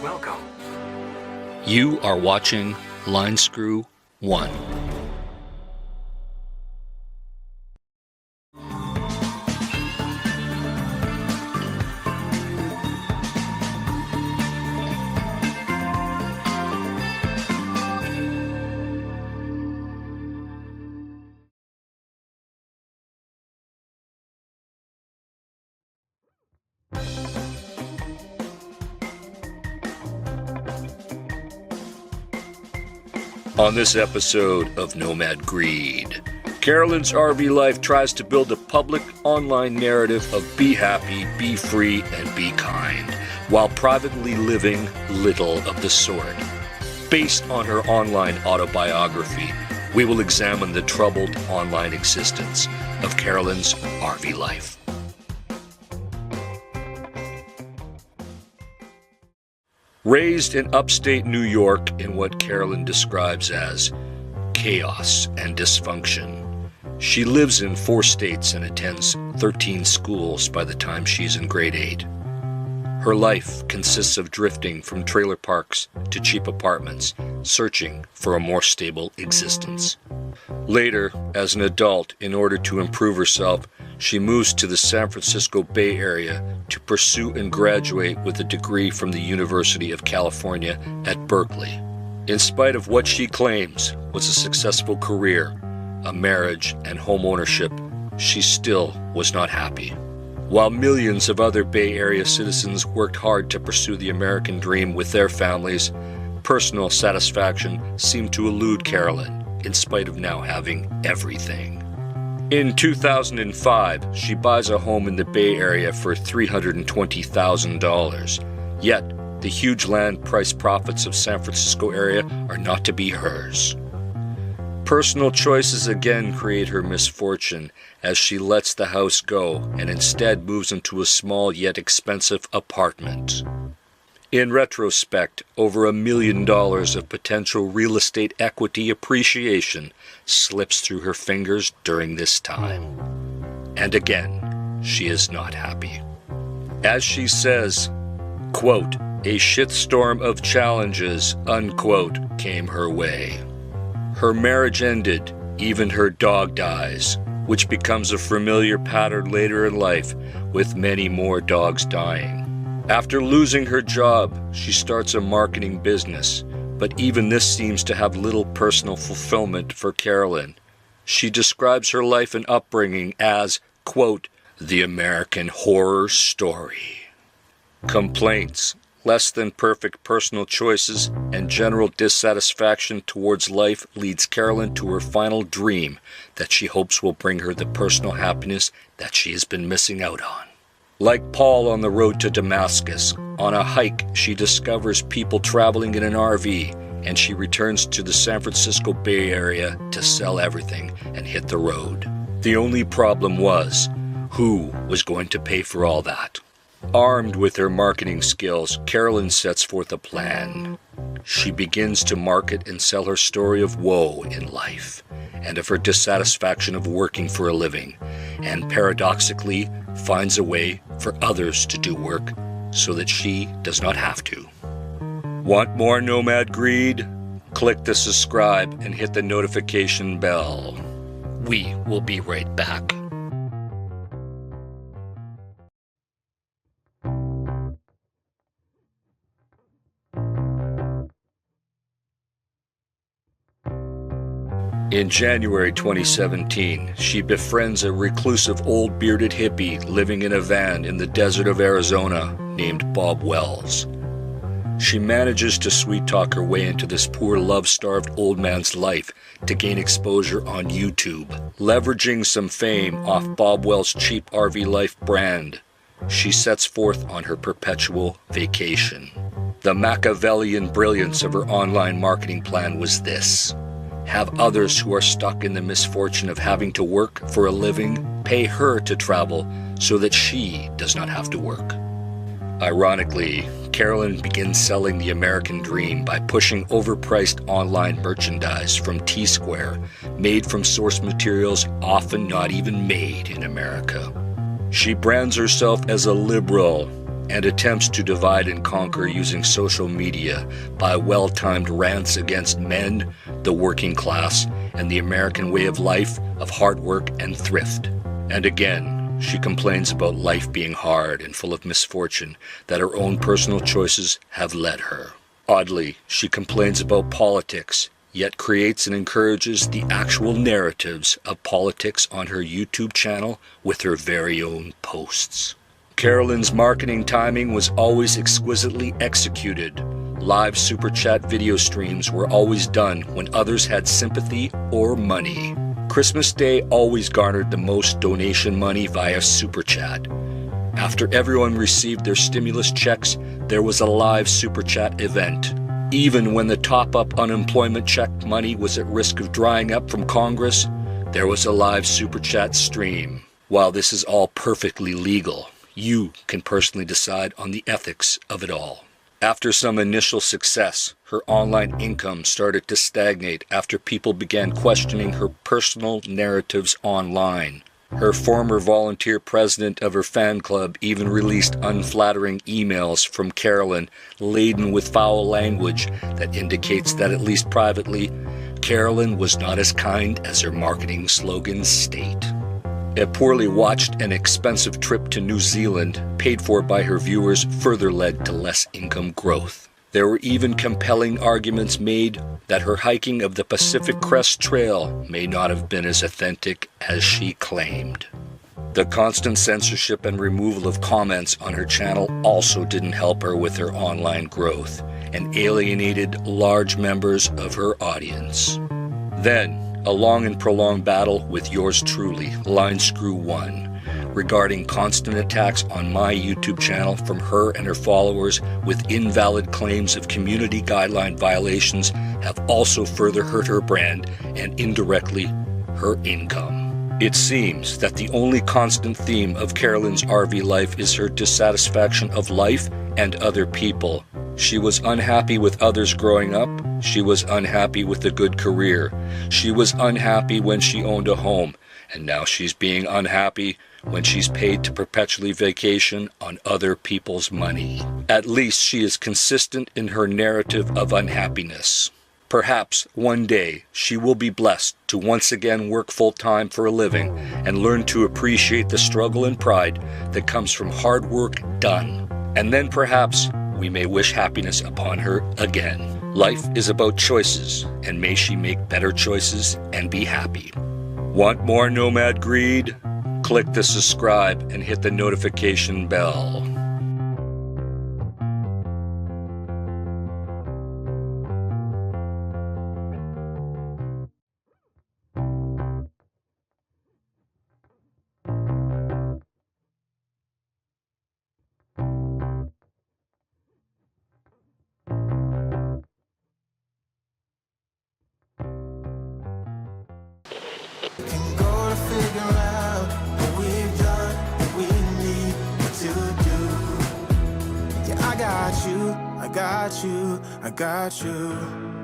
Welcome. You are watching Line Screw 1. On this episode of Nomad Greed, Carolyn's RV life tries to build a public online narrative of be happy, be free, and be kind, while privately living little of the sort. Based on her online autobiography, we will examine the troubled online existence of Carolyn's RV life. Raised in upstate New York in what Carolyn describes as chaos and dysfunction, she lives in 4 states and attends 13 schools by the time she's in grade 8. Her life consists of drifting from trailer parks to cheap apartments, searching for a more stable existence. Later, as an adult, in order to improve herself, she moves to the San Francisco Bay Area to pursue and graduate with a degree from the University of California at Berkeley. In spite of what she claims was a successful career, a marriage, and home ownership, she still was not happy. While millions of other Bay Area citizens worked hard to pursue the American dream with their families, personal satisfaction seemed to elude Carolyn, in spite of now having everything. In 2005, she buys a home in the Bay Area for $320,000. Yet, the huge land price profits of San Francisco area are not to be hers. Personal choices again create her misfortune as she lets the house go and instead moves into a small yet expensive apartment. In retrospect, over $1 million of potential real estate equity appreciation slips through her fingers during this time. And again, she is not happy. As she says, quote, "A shitstorm of challenges," unquote, came her way. Her marriage ended, even her dog dies, which becomes a familiar pattern later in life, with many more dogs dying. After losing her job, she starts a marketing business, but even this seems to have little personal fulfillment for Carolyn. She describes her life and upbringing as, quote, "the American horror story." Complaints, less than perfect personal choices, and general dissatisfaction towards life leads Carolyn to her final dream that she hopes will bring her the personal happiness that she has been missing out on. Like Paul on the road to Damascus, on a hike she discovers people traveling in an RV, and she returns to the San Francisco Bay Area to sell everything and hit the road. The only problem was, who was going to pay for all that? Armed with her marketing skills, Carolyn sets forth a plan. She begins to market and sell her story of woe in life, and of her dissatisfaction of working for a living, and paradoxically finds a way for others to do work so that she does not have to. Want more Nomad Greed? Click the subscribe and hit the notification bell. We will be right back. In January 2017, she befriends a reclusive old bearded hippie living in a van in the desert of Arizona named Bob Wells. She manages to sweet-talk her way into this poor love-starved old man's life to gain exposure on YouTube. Leveraging some fame off Bob Wells' cheap RV life brand, she sets forth on her perpetual vacation. The Machiavellian brilliance of her online marketing plan was this: have others who are stuck in the misfortune of having to work for a living pay her to travel so that she does not have to work. Ironically, Carolyn begins selling the American dream by pushing overpriced online merchandise from T-Square, made from source materials often not even made in America. She brands herself as a liberal, and attempts to divide and conquer using social media by well-timed rants against men, the working class, and the American way of life of hard work and thrift. And again, she complains about life being hard and full of misfortune that her own personal choices have led her. Oddly, she complains about politics, yet creates and encourages the actual narratives of politics on her YouTube channel with her very own posts. Carolyn's marketing timing was always exquisitely executed. Live super chat video streams were always done when others had sympathy or money. Christmas Day always garnered the most donation money via super chat. After everyone received their stimulus checks, there was a live super chat event. Even when the top-up unemployment check money was at risk of drying up from Congress, there was a live super chat stream. While this is all perfectly legal, you can personally decide on the ethics of it all. After some initial success, her online income started to stagnate after people began questioning her personal narratives online. Her former volunteer president of her fan club even released unflattering emails from Carolyn laden with foul language that indicates that, at least privately, Carolyn was not as kind as her marketing slogans state. A poorly watched and expensive trip to New Zealand, paid for by her viewers, further led to less income growth. There were even compelling arguments made that her hiking of the Pacific Crest Trail may not have been as authentic as she claimed. The constant censorship and removal of comments on her channel also didn't help her with her online growth and alienated large members of her audience. Then, a long and prolonged battle with yours truly, Line Screw 1, regarding constant attacks on my YouTube channel from her and her followers with invalid claims of community guideline violations have also further hurt her brand and indirectly her income. It seems that the only constant theme of Carolyn's RV life is her dissatisfaction of life and other people. She was unhappy with others growing up. She was unhappy with a good career. She was unhappy when she owned a home. And now she's being unhappy when she's paid to perpetually vacation on other people's money. At least she is consistent in her narrative of unhappiness. Perhaps one day she will be blessed to once again work full-time for a living and learn to appreciate the struggle and pride that comes from hard work done. And then perhaps we may wish happiness upon her again. Life is about choices, and may she make better choices and be happy. Want more Nomad Greed? Click the subscribe and hit the notification bell. I got you.